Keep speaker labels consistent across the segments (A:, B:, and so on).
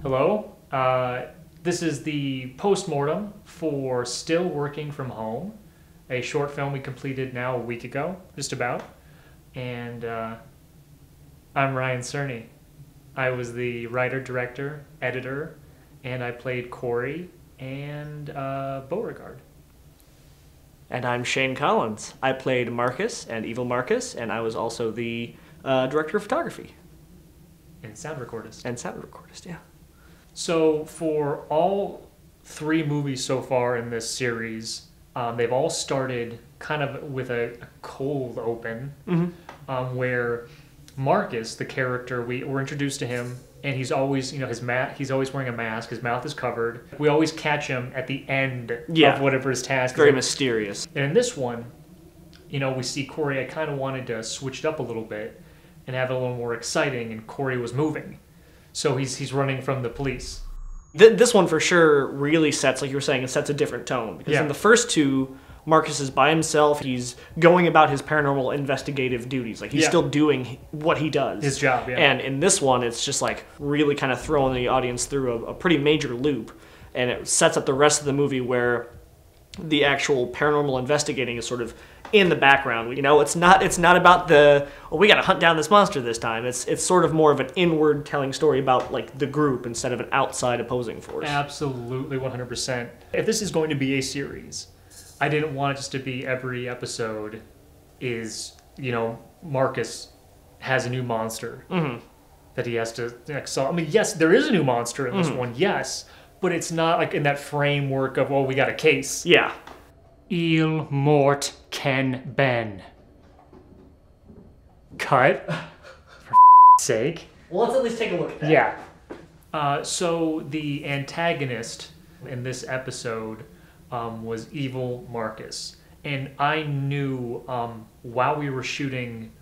A: Hello. This is the Post-Mortem for Still Working From Home, a short film we completed now a week ago, just about. And I'm Ryan Cerny. I was the writer, director, editor, and I played Corey and Beauregard.
B: And I'm Shane Collins. I played Marcus and Evil Marcus, and I was also the director of photography.
A: And sound recordist.
B: And sound recordist, yeah.
A: So for all three movies so far in this series, they've all started kind of with a cold open, where Marcus, the character, we're introduced to him, and he's always, he's always wearing a mask. His mouth is covered. We always catch him at the end of whatever his task is.
B: Very mysterious.
A: And in this one, we see Corey. I kind of wanted to switch it up a little bit and have it a little more exciting, and Corey was moving. So he's running from the police.
B: This one for sure really sets, like you were saying, it sets a different tone. Because in the first two, Marcus is by himself. He's going about his paranormal investigative duties. Like, he's still doing what he does.
A: His job, yeah.
B: And in this one, it's just like really kind of throwing the audience through a pretty major loop. And it sets up the rest of the movie where the actual paranormal investigating is sort of in the background. It's not about we got to hunt down this monster this time. It's sort of more of an inward telling story about like the group instead of an outside opposing force.
A: Absolutely, 100%. If this is going to be a series, I didn't want it just to be every episode is, Marcus has a new monster that he has to solve. I mean, yes, there is a new monster in this one, yes, but it's not like in that framework of, we got a case.
B: Yeah.
A: Il mort Ken Ben. Cut. For sake.
B: Well, let's at least take a look at that.
A: Yeah. So the antagonist in this episode was Evil Marcus. And I knew while we were shooting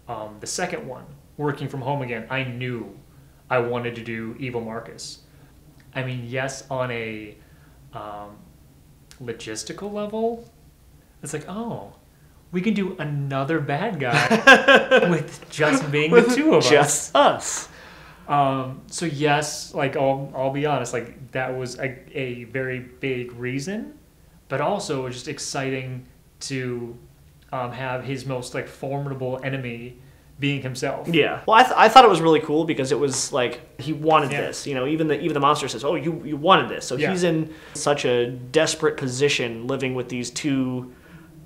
A: the second one, Working From Home Again, I knew I wanted to do Evil Marcus. I mean, yes, on a logistical level, it's like, we can do another bad guy with just being the two of us.
B: Just us.
A: So yes, like I'll be honest, like that was a very big reason, but also it was just exciting to have his most like formidable enemy being himself.
B: Yeah. Well, I thought it was really cool because it was like he wanted this. Even the monster says, "Oh, you wanted this." So he's in such a desperate position, living with these two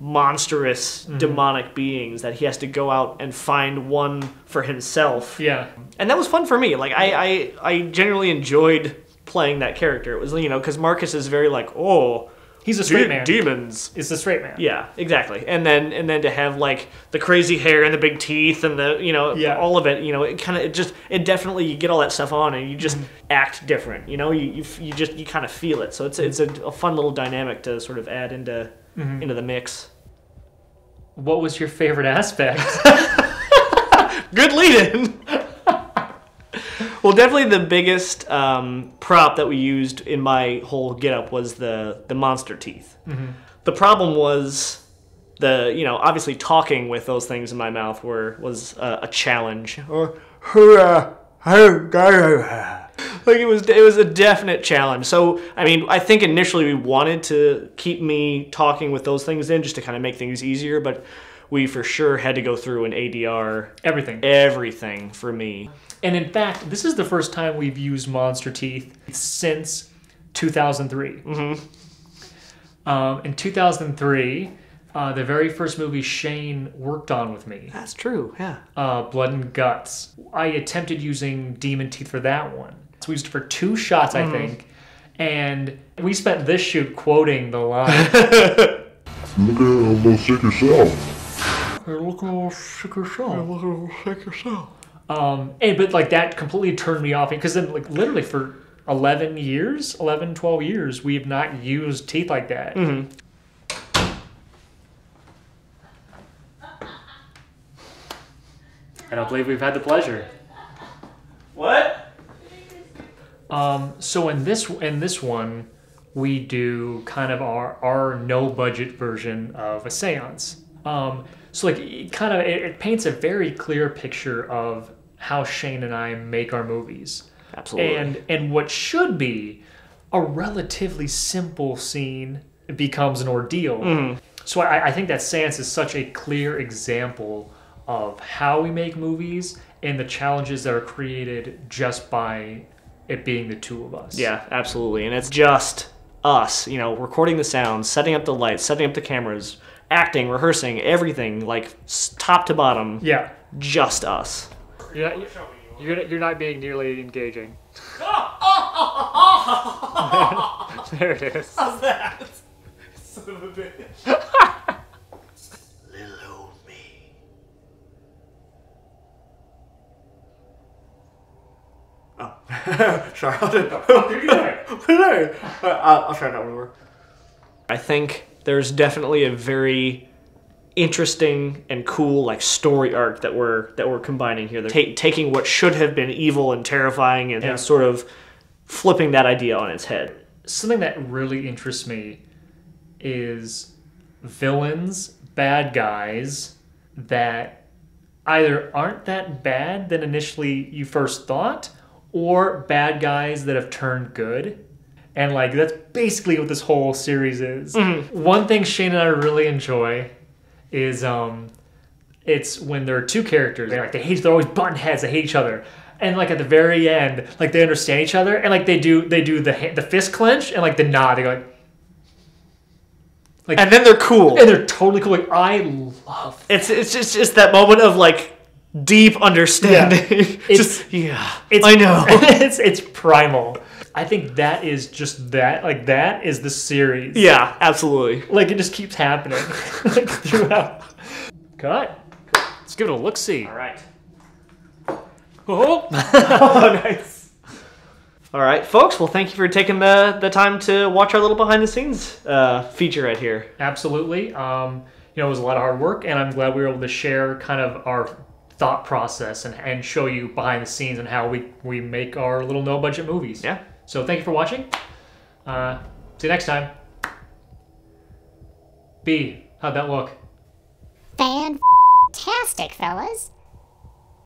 B: monstrous demonic beings, that he has to go out and find one for himself.
A: Yeah.
B: And that was fun for me. Like I genuinely enjoyed playing that character. It was because Marcus is very like,
A: he's a straight man.
B: Demons.
A: It's the straight man.
B: Yeah, exactly. And then to have like the crazy hair and the big teeth and the all of it, it definitely, you get all that stuff on and you just act different. You kind of feel it. So it's a fun little dynamic to sort of add into the mix.
A: What was your favorite aspect?
B: Good lead-in. Well, definitely the biggest prop that we used in my whole getup was the monster teeth. The problem was obviously talking with those things in my mouth was a challenge. Like it was a definite challenge. So I think initially we wanted to keep me talking with those things in just to kind of make things easier, but we for sure had to go through an ADR everything for me.
A: And in fact, this is the first time we've used monster teeth since 2003. In 2003, the very first movie Shane worked on with me.
B: That's true, yeah.
A: Blood and Guts. I attempted using demon teeth for that one. So we used it for 2 shots, I think. And we spent this shoot quoting the line.
C: Look a little sick yourself.
A: You're looking a little sick yourself. But like that completely turned me off, because then like literally for 12 years, we have not used teeth like that. I don't believe we've had the pleasure.
B: What?
A: So in this one, we do kind of our no budget version of a seance. So like it paints a very clear picture of how Shane and I make our movies.
B: Absolutely.
A: And what should be a relatively simple scene becomes an ordeal. So I think that Seance is such a clear example of how we make movies and the challenges that are created just by it being the two of us.
B: Yeah, absolutely. And it's just us, you know, recording the sounds, setting up the lights, setting up the cameras, acting, rehearsing, everything, like top to bottom.
A: Yeah.
B: Just us.
A: You're not being nearly engaging. There it is.
B: How's that? Son of a bitch. Little old me. Oh. Sorry. I'll try that one more. I think there's definitely a very interesting and cool like story arc that we're combining here. They're taking what should have been evil and terrifying and sort of flipping that idea on its head.
A: Something that really interests me is villains, bad guys that either aren't that bad than initially you first thought, or bad guys that have turned good. And like that's basically what this whole series is. One thing Shane and I really enjoy is it's when there are two characters, they're always button heads, they hate each other. And like at the very end, like they understand each other, and like they do the fist clench and like the nod. They go like,
B: and then they're cool,
A: and they're totally cool. Like I love
B: that. It's just that moment of like deep understanding.
A: Yeah. I know. it's primal. I think that is just that. Like that is the series.
B: Yeah, absolutely.
A: Like it just keeps happening like throughout. Cut. Let's give it a look-see.
B: All right.
A: Oh.
B: Oh, nice. All right, folks. Well, thank you for taking the time to watch our little behind-the-scenes feature right here.
A: Absolutely. You know, it was a lot of hard work, and I'm glad we were able to share kind of our thought process and show you behind the scenes and how we make our little no-budget movies.
B: Yeah.
A: So thank you for watching. See you next time. B, how'd that look?
D: Fantastic, fellas.